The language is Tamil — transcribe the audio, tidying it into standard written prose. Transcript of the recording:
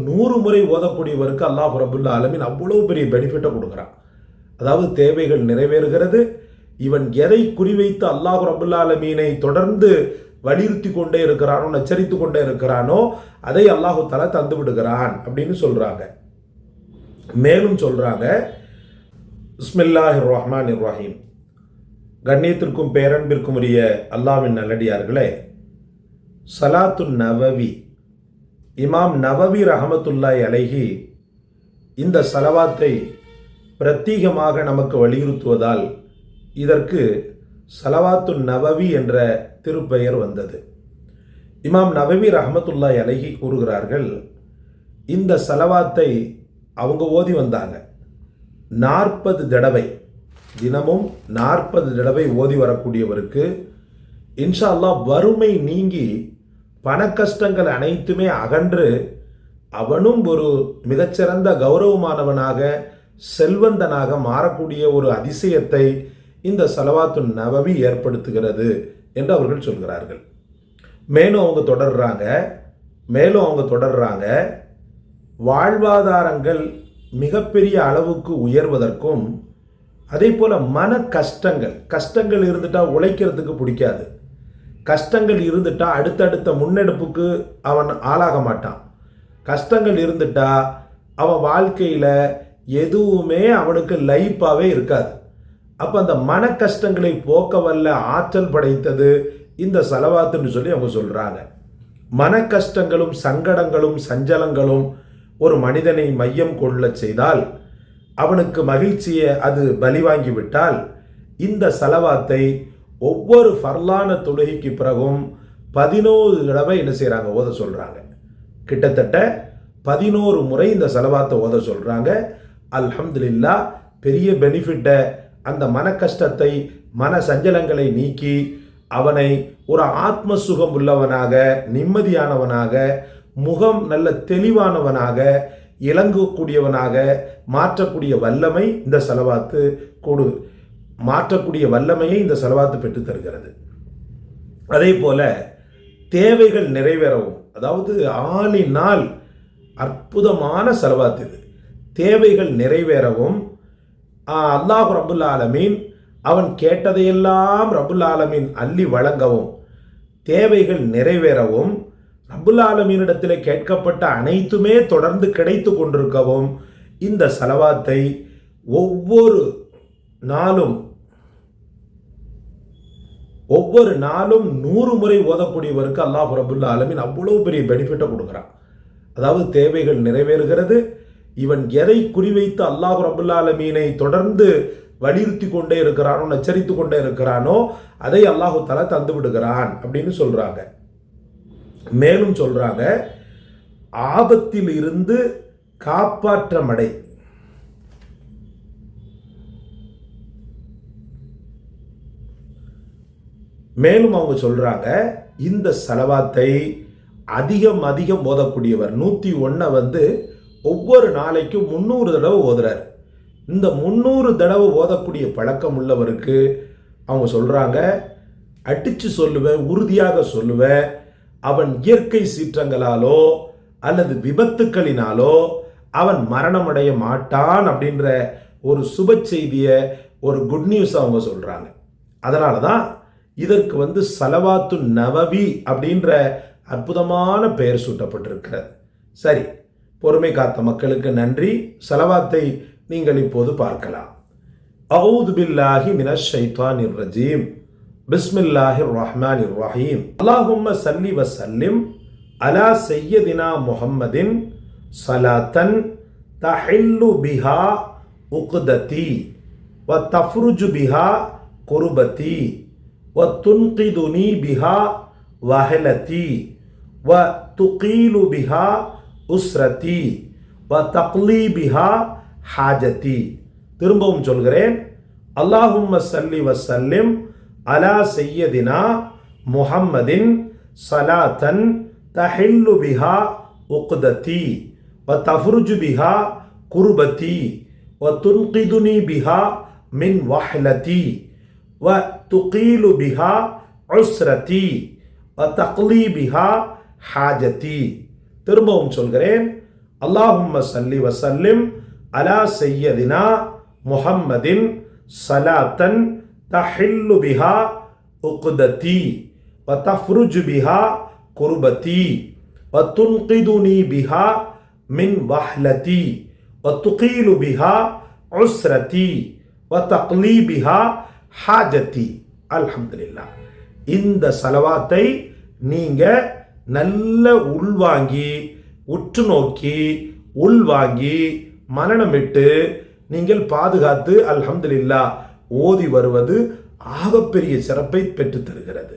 100 முறை ஓதக்கூடியவருக்கு அல்லாஹ் ரப்புல் ஆலமீன் அவ்வளோ பெரிய பெனிஃபிட்டை கொடுக்குறான். அதாவது தேவைகள் நிறைவேறுகிறது. இவன் எதை குறிவைத்து அல்லாஹ் ரப்புல் ஆலமீனை தொடர்ந்து வலியுறுத்தி கொண்டே இருக்கிறானோ, நச்சரித்து கொண்டே இருக்கிறானோ, அதை அல்லாஹு தஆலா தந்து விடுகிறான் அப்படின்னு சொல்றாங்க. மேலும் சொல்றாங்க, பிஸ்மில்லாஹிர் ரஹ்மானிர் ரஹீம். கண்ணியத்திற்கும் பேரன்பிற்கும் உரிய அல்லாஹ்வின் நல்லடியார்களே, ஸலாத்துன் நவவி, இமாம் நவவி ரஹமத்துல்லாஹி அலைஹி இந்த ஸலவாத்தை பிரத்யேகமாக நமக்கு வலியுறுத்துவதால் இதற்கு ஸலவாத்துன் நவவி என்ற திருப்பெயர் வந்தது. இமாம் நவவி ரஹமத்துல்லாஹி அலைஹி கூறுகிறார்கள், இந்த ஸலவாத்தை அவங்க ஓதி வந்தாங்க. 40 தடவை, தினமும் 40 தடவை ஓதி வரக்கூடியவருக்கு இன்ஷா அல்லாஹ் வறுமை நீங்கி பண கஷ்டங்கள் அனைத்துமே அகன்று அவனும் ஒரு மிகச்சிறந்த கௌரவமானவனாக செல்வந்தனாக மாறக்கூடிய ஒரு அதிசயத்தை இந்த ஸலவாத்துன் நவவி ஏற்படுத்துகிறது என்று அவர்கள் சொல்கிறார்கள். மேலும் அவங்க தொடர்றாங்க, வாழ்வாதாரங்கள் மிகப்பெரிய அளவுக்கு உயர்வதற்கும், அதே போல் மன கஷ்டங்கள் இருந்துட்டால் உழைக்கிறதுக்கு பிடிக்காது. கஷ்டங்கள் இருந்துட்டால் அடுத்தடுத்த முன்னெடுப்புக்கு அவன் ஆளாக மாட்டான். கஷ்டங்கள் இருந்துட்டால் அவன் வாழ்க்கையில் எதுவுமே அவனுக்கு லைஃபாகவே இருக்காது. அப்போ அந்த மன கஷ்டங்களை போக்க வல்ல ஆற்றல் படைத்தது இந்த ஸலவாத்துன்னு சொல்லி அவங்க சொல்கிறாங்க. மன கஷ்டங்களும் சங்கடங்களும் சஞ்சலங்களும் ஒரு மனிதனை மையம் கொள்ள செய்தால், அவனுக்கு மகிழ்ச்சியை அது பலிவாங்கிவிட்டால், இந்த ஸலவாத்தை ஒவ்வொரு ஃபர்லான தொழுகைக்கு பிறகும் 11 தடவை என்ன செய்கிறாங்க, ஓத சொல்கிறாங்க. கிட்டத்தட்ட 11 முறை இந்த ஸலவாத்தை ஓத சொல்கிறாங்க. அல்ஹம்துலில்லாஹ், பெரிய பெனிஃபிட்டை, அந்த மன கஷ்டத்தை மன சஞ்சலங்களை நீக்கி அவனை ஒரு ஆத்ம சுகம் உள்ளவனாக, நிம்மதியானவனாக, முகம் நல்ல தெளிவானவனாக, இலங்கக்கூடியவனாக மாற்றக்கூடிய வல்லமை இந்த ஸலவாத்து மாற்றக்கூடிய வல்லமையை இந்த ஸலவாத்து பெற்று தருகிறது. அதே போல தேவைகள் நிறைவேறவும், அதாவது ஆளினால் அற்புதமான ஸலவாத்து இது. தேவைகள் நிறைவேறவும், அல்லாஹ் ரப்புல் ஆலமீன் அவன் கேட்டதையெல்லாம் ரப்புல் ஆலமீன் அள்ளி வழங்கவும், தேவைகள் நிறைவேறவும், ரப்புல் ஆலமீனிடத்தில் கேட்கப்பட்ட அனைத்துமே தொடர்ந்து கிடைத்து கொண்டிருக்கவும் இந்த ஸலவாத்தை ஒவ்வொரு நாளும் 100 முறை ஓதக்கூடியவருக்கு அல்லாஹ் ரப்புல் ஆலமீன் அவ்வளோ பெரிய பெனிஃபிட்டை கொடுக்குறான். அதாவது தேவைகள் நிறைவேறுகிறது. இவன் எதை குறிவைத்து அல்லாஹ் ரப்புல் ஆலமீனை தொடர்ந்து வலியுறுத்தி கொண்டே இருக்கிறானோ, நச்சரித்து கொண்டே இருக்கிறானோ, அதை அல்லாஹு தஆலா தந்து விடுகிறான் அப்படின்னு சொல்றாங்க. மேலும் சொல்றாங்க, ஆபத்தில் இருந்து காப்பாற்றமடை. மேலும் அவங்க சொல்றாங்க, இந்த ஸலவாத்தை அதிகம் ஓதக்கூடியவர் 101 ஒவ்வொரு நாளைக்கும் 300 தடவை ஓதுறாரு. இந்த 300 தடவை ஓதக்கூடிய பழக்கம் உள்ளவருக்கு அவங்க சொல்றாங்க, அடிச்சு சொல்லுவேன், உறுதியாக சொல்லுவேன், அவன் இயற்கை சீற்றங்களாலோ அல்லது விபத்துக்களினாலோ அவன் மரணமடைய மாட்டான் அப்படின்ற ஒரு சுப செய்தியை, ஒரு குட் நியூஸ் அவங்க சொல்றாங்க. அதனால தான் இதற்கு ஸலவாத்துன் நவவி அப்படின்ற அற்புதமான பெயர் சூட்டப்பட்டிருக்கிறது. சரி, பொறுமை காத்த மக்களுக்கு நன்றி. ஸலவாத்தை நீங்கள் இப்போது பார்க்கலாம். அஊது பில்லாஹி மினஷ் ஷைத்தானிர் ரஜீம். பிஸ்மில்லாஹிர் ரஹ்மானிர் ரஹீம். அல்லாஹும்ம ஸல்லி வ ஸல்லிம் அலா சய்யதினா முஹம்மதின் ஸலாத்தன் தஹில்லு பிஹா உக்ததி வ தஃப்ருஜு பிஹா குர்பதி வ துன்கிதுனி பிஹா வஹலதி வ துகீலு பிஹா உஸ்ரதி வ தக்லி பிஹா ஹாஜதி. திரும்பவும் சொல்கிறேன், அல்லாஹும்ம ஸல்லி வ ஸல்லிம் அலா சய்யதினா முஹம்மதின் ஸலாத்தன் தஹில்லு பிஹா உக்ததி வ தஃப்ருஜு பிஹா குர்பதி வ துன்கிதுனி பிஹா மின் வஹலதி வ துகீலு பிஹா உஸ்ரதி வ தக்லி பிஹா ஹாஜதி. திரும்பவும் சொல்கிறேன், அல்லாஹும்ம ஸல்லி வஸல்லிம் அலா சய்யதினா முஹம்மதின் ஸலாத்தன் தஹில்லு பிஹா உக்ததி வ தஃப்ருஜு பிஹா குர்பதி வ துன்கிதுனி பிஹா மின் வஹ்லதி வ துகீலு பிஹா உஸ்ரதி வ தக்லீ பிஹா ஹாஜதி. அல்ஹம்துலில்லாஹ். இந்த ஸலவாத்தை நீங்க நல்ல உள்வாங்கி உற்று நோக்கி உள்வாங்கி மனனமிட்டு நீங்கள் பாதுகாத்து அல்ஹம்துலில்லாஹ் ஓதி வருவது ஆகப்பெரிய சிறப்பை பெற்றுத் தருகிறது.